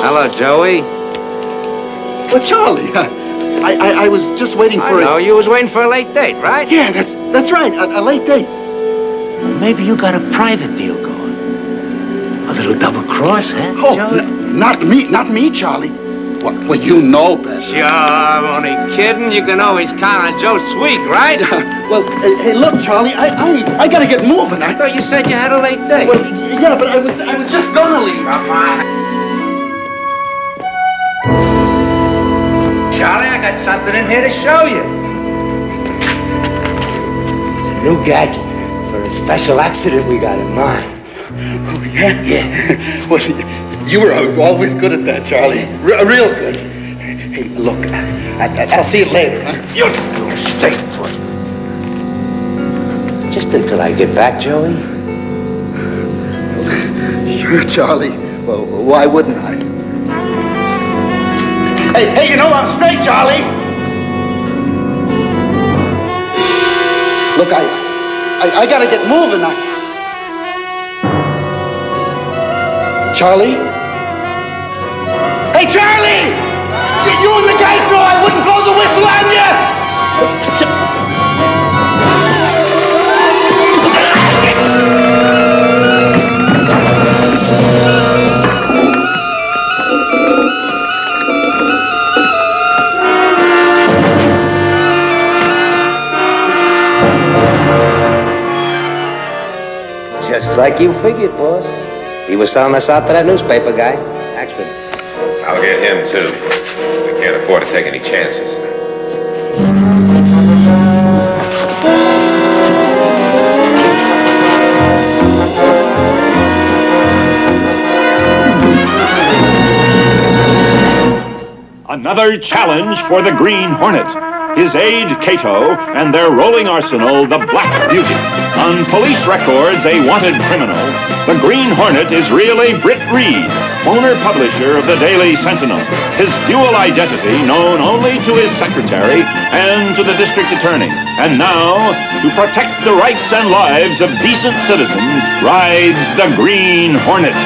Hello, Joey. Well, Charlie, I was just waiting for you was waiting for a late date, right? Yeah, that's right, a late date. Maybe you got a private deal going. A little double cross, huh, Oh, Joey? not me, Charlie. Well, you know better. Sure, I'm only kidding. You can always count on Joe Sweet, right? Well, hey, look, Charlie, I gotta get moving. I thought you said you had a late date. Well, yeah, but I was just gonna leave. Come on. Charlie, I got something in here to show you. It's a new gadget for a special accident we got in mind. Oh, yeah? Yeah. Well, you were always good at that, Charlie. Real good. Hey, look, I'll see you later, huh? You stay put. Just until I get back, Joey. Sure, Charlie. Well, why wouldn't I? Hey, you know I'm straight, Charlie. Look, I gotta get moving now. Charlie? Hey, Charlie! You and the guys know I wouldn't blow the whistle on you! Just like you figured, boss. He was selling us out to that newspaper guy. Actually. I'll get him, too. We can't afford to take any chances. Another challenge for the Green Hornet. His aide, Cato, and their rolling arsenal, the Black Beauty. On police records, a wanted criminal, the Green Hornet is really Britt Reed, owner-publisher of the Daily Sentinel. His dual identity known only to his secretary and to the district attorney. And now, to protect the rights and lives of decent citizens, rides the Green Hornet.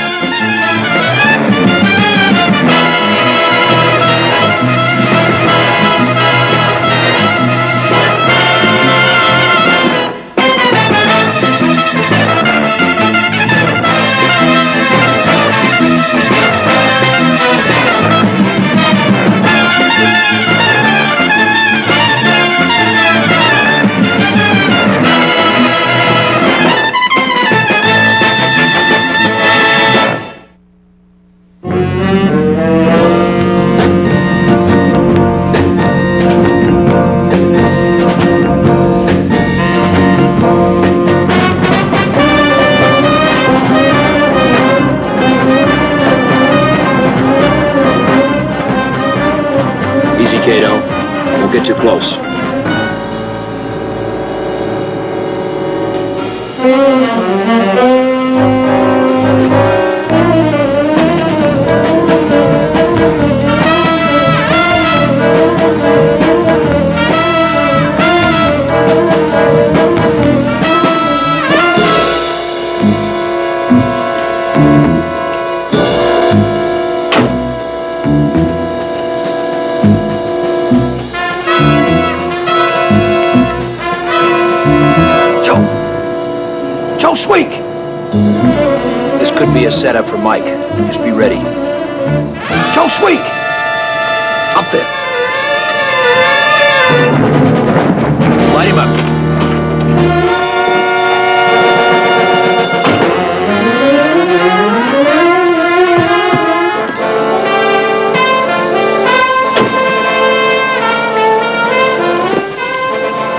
Cato. Don't get too close. Sweet! This could be a setup for Mike. Just be ready. Joe Sweet! Up there. Light him up.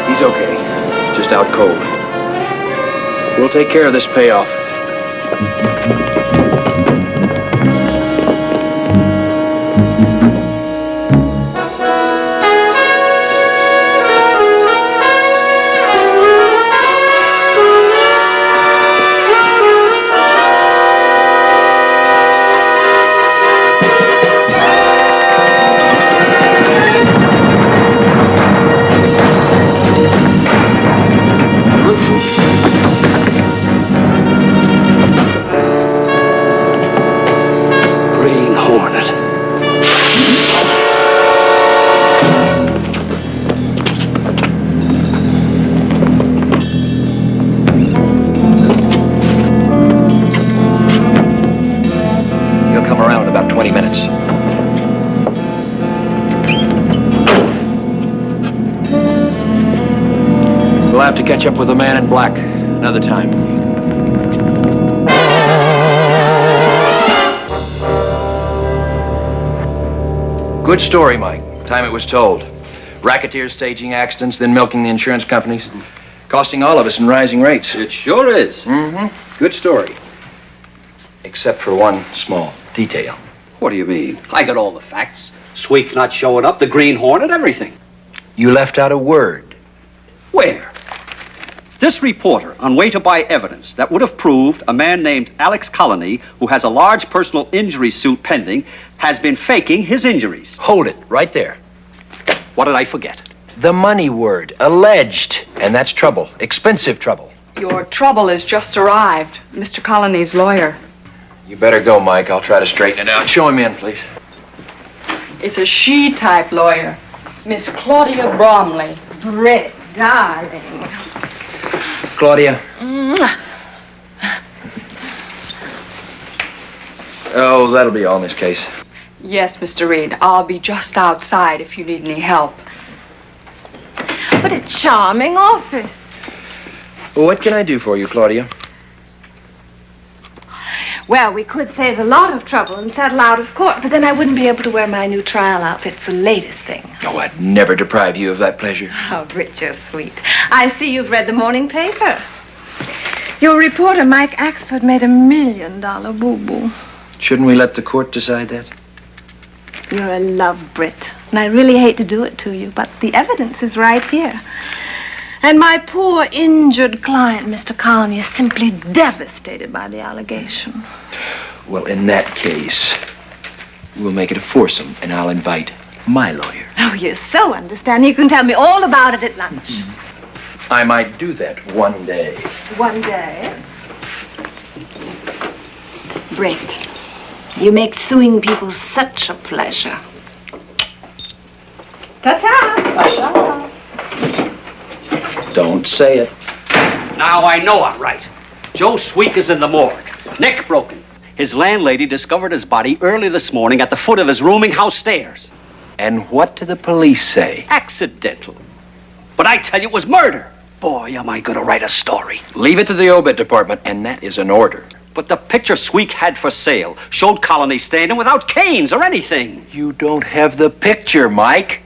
He's okay. Just out cold. We'll take care of this payoff. 20 minutes. We'll have to catch up with the man in black another time. Good story, Mike. Time it was told. Racketeers staging accidents, then milking the insurance companies. Costing all of us in rising rates. It sure is. Mm-hmm. Good story. Except for one small detail. What do you mean? I got all the facts. Sweek not showing up, the Green Hornet, everything. You left out a word. Where? This reporter, on way to buy evidence that would have proved a man named Alex Colony, who has a large personal injury suit pending, has been faking his injuries. Hold it, right there. What did I forget? The money word, alleged. And that's trouble, expensive trouble. Your trouble has just arrived. Mr. Colony's lawyer. You better go, Mike. I'll try to straighten it out. Show him in, please. It's a she-type lawyer. Miss Claudia Bromley. Britt, darling. Claudia. Oh, that'll be all, Miss Case. Yes, Mr. Reed. I'll be just outside if you need any help. What a charming office. Well, what can I do for you, Claudia? Well, we could save a lot of trouble and settle out of court, but then I wouldn't be able to wear my new trial outfits, the latest thing. Oh, I'd never deprive you of that pleasure. Oh, Britt, you're sweet. I see you've read the morning paper. Your reporter, Mike Axford, made $1 million boo-boo. Shouldn't we let the court decide that? You're a love, Britt, and I really hate to do it to you, but the evidence is right here. And my poor injured client, Mr. Colony, is simply devastated by the allegation. Well, in that case, we'll make it a foursome, and I'll invite my lawyer. Oh, you're so understanding. You can tell me all about it at lunch. I might do that one day. One day? Britt, you make suing people such a pleasure. Ta-ta! Ta-ta! Don't say it. Now I know I'm right. Joe Sweek is in the morgue. Neck broken. His landlady discovered his body early this morning at the foot of his rooming house stairs. And what do the police say? Accidental. But I tell you, it was murder. Boy, am I going to write a story. Leave it to the obit department, and that is an order. But the picture Sweek had for sale showed Colony standing without canes or anything. You don't have the picture, Mike.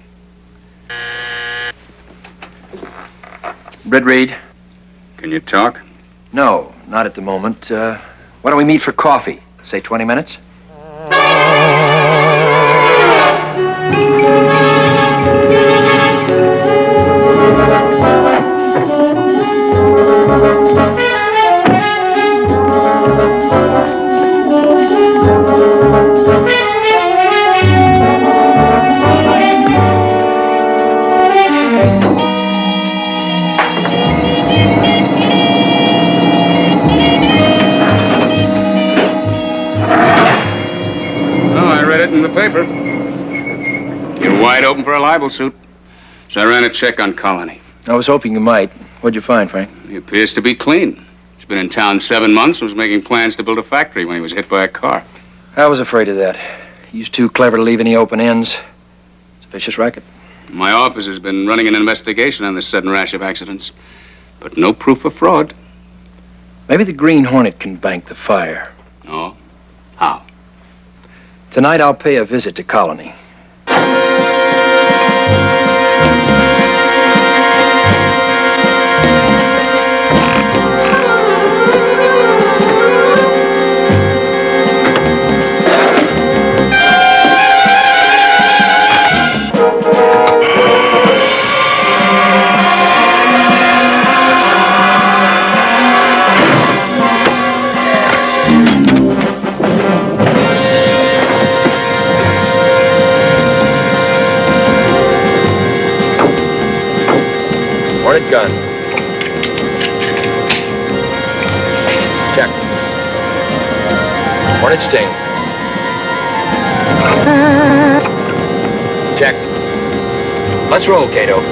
Britt Reed? Can you talk? No, not at the moment. Why don't we meet for coffee? Say 20 minutes? In the paper. You're wide open for a libel suit. So I ran a check on Colony. I was hoping you might. What'd you find, Frank? He appears to be clean. He's been in town 7 months and was making plans to build a factory when he was hit by a car. I was afraid of that. He's too clever to leave any open ends. It's a vicious racket. My office has been running an investigation on this sudden rash of accidents, but no proof of fraud. Maybe the Green Hornet can bank the fire. Oh? How? Tonight I'll pay a visit to Colony. Hornet gun. Check. Hornet sting. Check. Let's roll, Cato.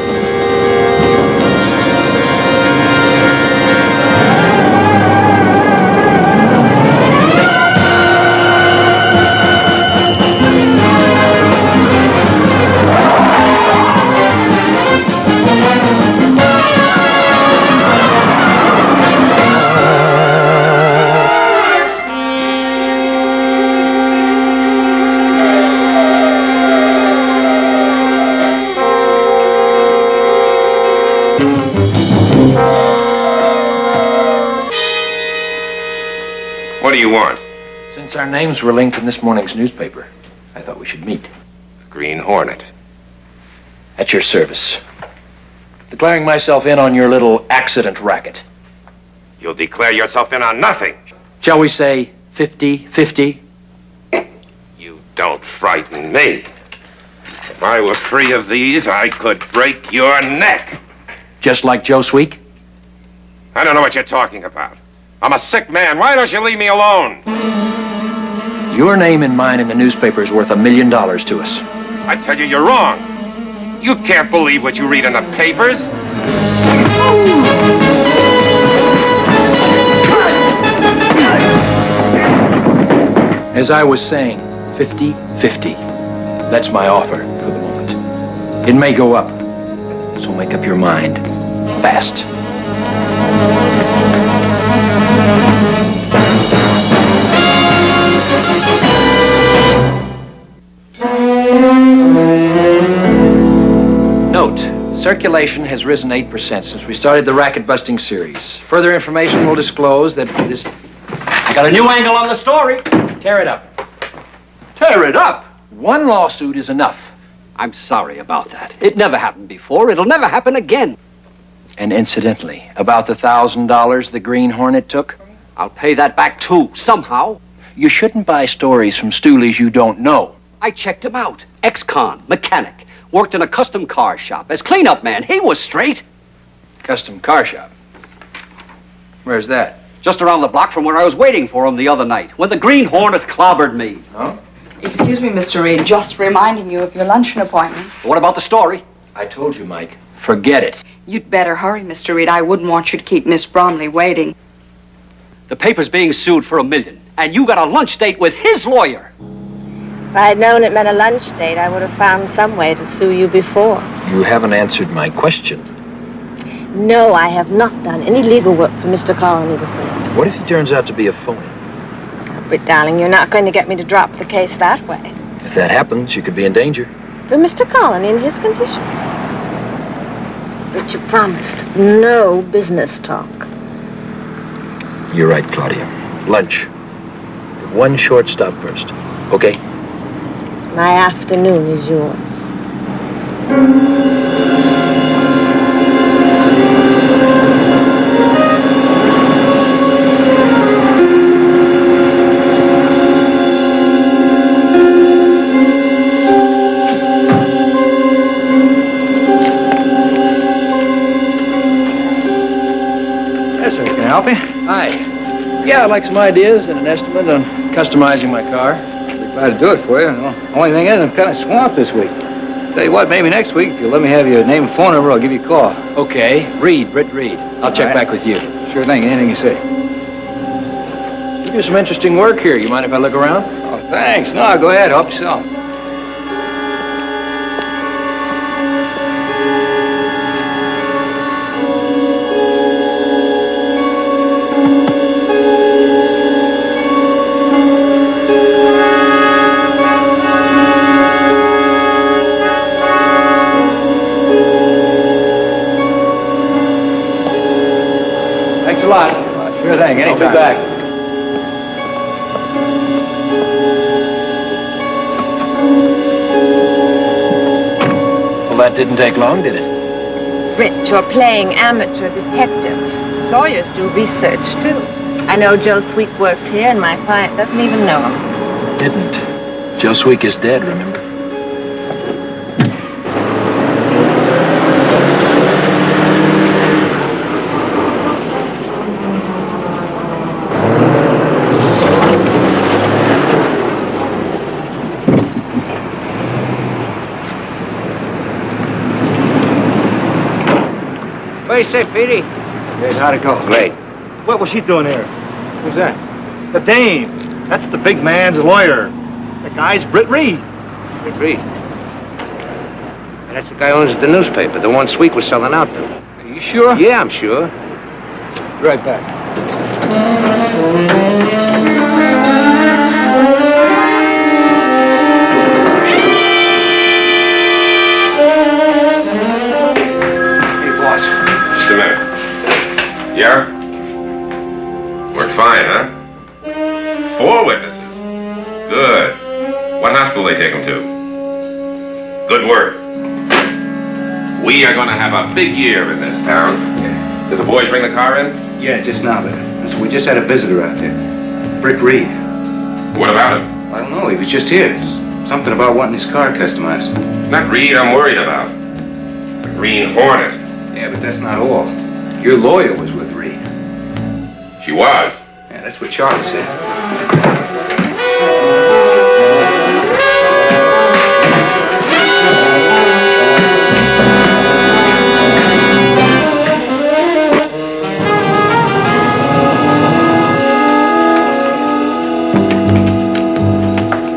do you want? Since our names were linked in this morning's newspaper, I thought we should meet. Green Hornet. At your service. Declaring myself in on your little accident racket. You'll declare yourself in on nothing. Shall we say 50-50? You don't frighten me. If I were free of these, I could break your neck. Just like Joe Sweek? I don't know what you're talking about. I'm a sick man. Why don't you leave me alone? Your name and mine in the newspaper is worth $1 million to us. I tell you, you're wrong. You can't believe what you read in the papers. As I was saying, 50-50. That's my offer for the moment. It may go up, so make up your mind fast. Note, circulation has risen 8% since we started the racket-busting series. Further information will disclose that this... I got a new angle on the story. Tear it up. Tear it up? One lawsuit is enough. I'm sorry about that. It never happened before. It'll never happen again. And incidentally, about the $1,000 the Green Hornet took? I'll pay that back too, somehow. You shouldn't buy stories from stoolies you don't know. I checked him out. Ex-con, mechanic. Worked in a custom car shop. As cleanup man, he was straight. Custom car shop? Where's that? Just around the block from where I was waiting for him the other night, when the Green Hornet clobbered me. Oh? Excuse me, Mr. Reed. Just reminding you of your luncheon appointment. What about the story? I told you, Mike. Forget it. You'd better hurry, Mr. Reed. I wouldn't want you to keep Miss Bromley waiting. The paper's being sued for $1 million, and you got a lunch date with his lawyer. If I had known it meant a lunch date, I would have found some way to sue you before. You haven't answered my question. No, I have not done any legal work for Mr. Colony before. What if he turns out to be a phony? But, darling, you're not going to get me to drop the case that way. If that happens, you could be in danger. For Mr. Colony in his condition. But you promised no business talk. You're right, Claudia. Lunch. But one short stop first, okay? My afternoon is yours. Yes, sir. Can I help you? Hi. Yeah, I'd like some ideas and an estimate on customizing my car. Glad to do it for you. The only thing is, I'm kind of swamped this week. Tell you what, maybe next week, if you'll let me have your name and phone number, I'll give you a call. Okay. Britt Reed. I'll check back with you. Sure thing. Anything you say. You do some interesting work here. You mind if I look around? Oh, thanks. No, go ahead. Help yourself. Thanks a lot. Sure thing. Anytime. I'll be back. Well, that didn't take long, did it? Rich, you're playing amateur detective. Lawyers do research, too. I know Joe Sweek worked here, and my client doesn't even know him. Didn't. Joe Sweek is dead, remember? What do you say, Petey? Yes, how'd it go? Great. What was she doing here? Who's that? The dame. That's the big man's lawyer. The guy's Britt Reed. Britt Reed. And that's the guy who owns the newspaper, the one Sweek was selling out to. Are you sure? Yeah, I'm sure. Be right back. Just a minute. Yeah? Worked fine, huh? Good. What hospital they take him to? Good work. We are going to have a big year in this town. Yeah. Did the boys bring the car in? Yeah, just now, but so we just had a visitor out there. Britt Reed. What about him? I don't know, he was just here. Something about wanting his car customized. Not Reed I'm worried about. It's a Green Hornet. Yeah, but that's not all. Your lawyer was with Reed. She was. Yeah, that's what Charlie said.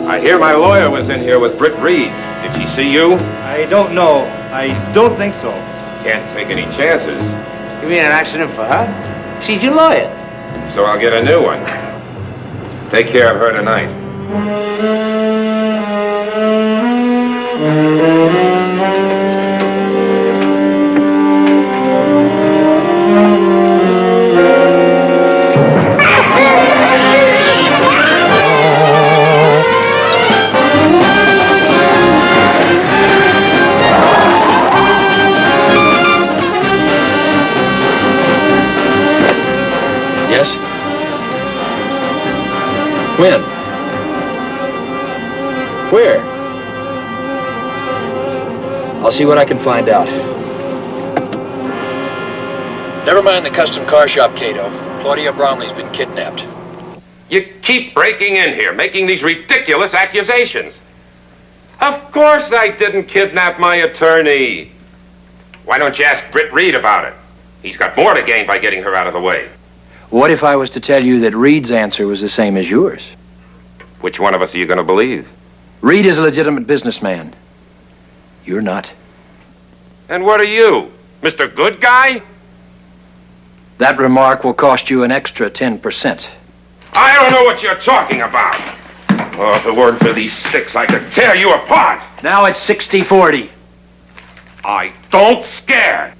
I hear my lawyer was in here with Britt Reed. Did she see you? I don't know. I don't think so. Can't take any chances, You mean an accident for her? She's your lawyer. so I'll get a new one. Take care of her tonight. Yes? When? Where? I'll see what I can find out. Never mind the custom car shop, Cato. Claudia Bromley's been kidnapped. You keep breaking in here, making these ridiculous accusations. Of course I didn't kidnap my attorney. Why don't you ask Britt Reed about it? He's got more to gain by getting her out of the way. What if I was to tell you that Reed's answer was the same as yours? Which one of us are you going to believe? Reed is a legitimate businessman. You're not. And what are you, Mr. Good Guy? That remark will cost you an extra 10%. I don't know what you're talking about. Oh, if it weren't for these sticks, I could tear you apart. Now it's 60-40. I don't scare.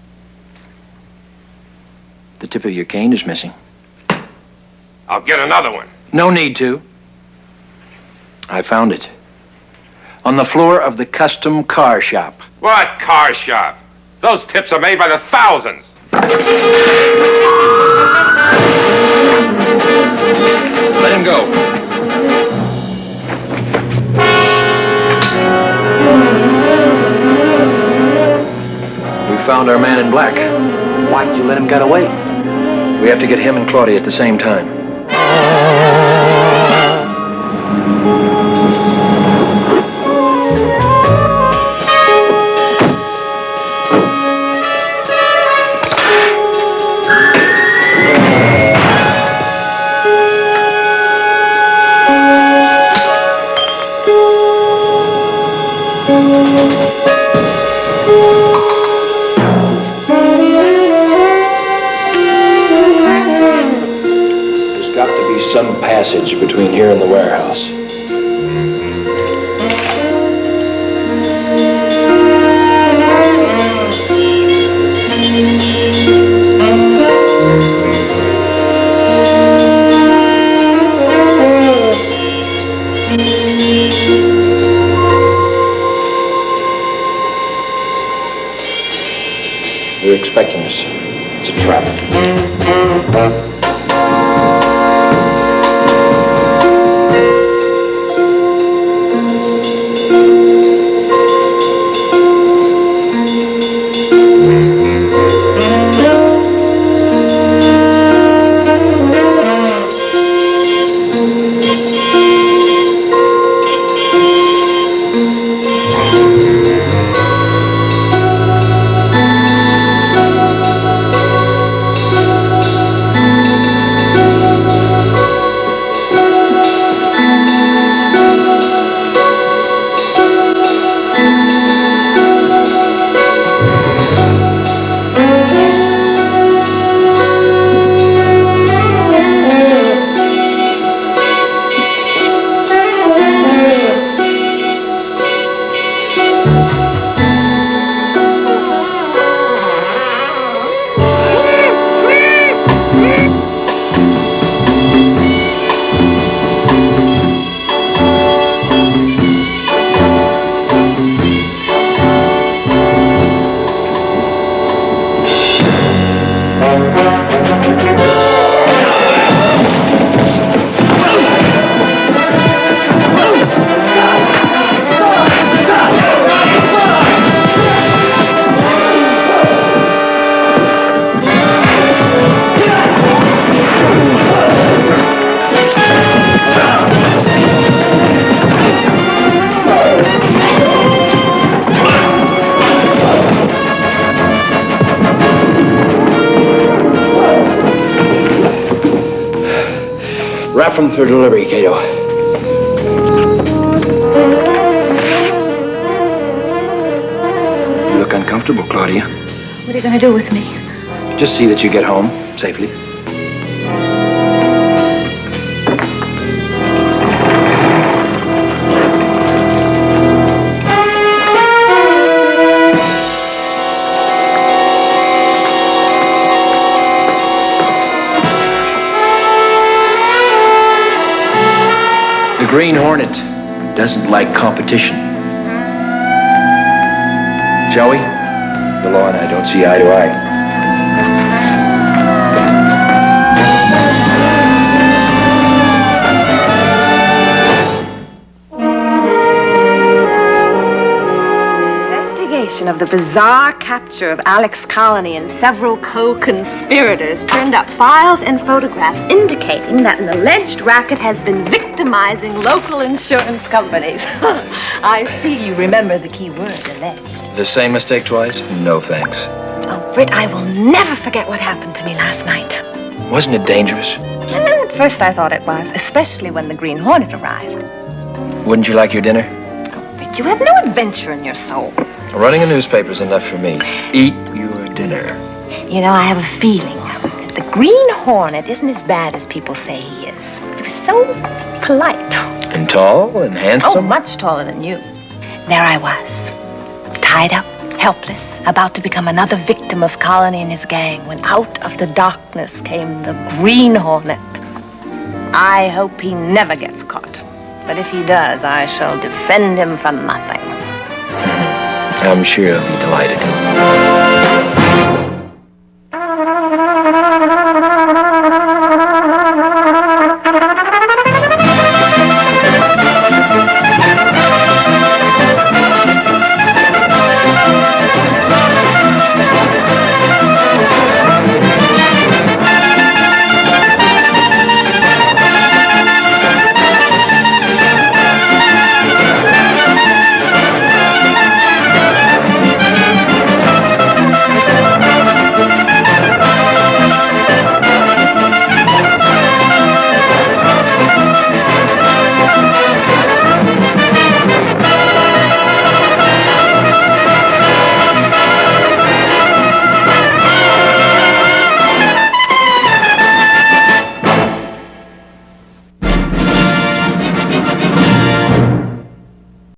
The tip of your cane is missing. I'll get another one. No need to. I found it. On the floor of the custom car shop. What car shop? Those tips are made by the thousands. Let him go. We found our man in black. Why'd you let him get away? We have to get him and Claudia at the same time. Some passage between here and the warehouse. They're expecting us. It's a trap. them for delivery, Cato. You look uncomfortable, Claudia. What are you going to do with me? Just see that you get home safely. The Green Hornet doesn't like competition. Shall we? The law and I don't see eye to eye. Of the bizarre capture of Alex Colony and several co-conspirators turned up files and photographs indicating that an alleged racket has been victimizing local insurance companies. I see you remember the key word, alleged. The same mistake twice? No thanks. Oh, Britt, I will never forget what happened to me last night. Wasn't it dangerous? At first I thought it was, especially when the Green Hornet arrived. Wouldn't you like your dinner? Oh, Britt, you have no adventure in your soul. Running a newspaper's enough for me. Eat your dinner. You know, I have a feeling that the Green Hornet isn't as bad as people say he is. He was so polite. And tall and handsome? Oh, much taller than you. There I was, tied up, helpless, about to become another victim of Colony and his gang, when out of the darkness came the Green Hornet. I hope he never gets caught. But if he does, I shall defend him for nothing. I'm sure he'll be delighted.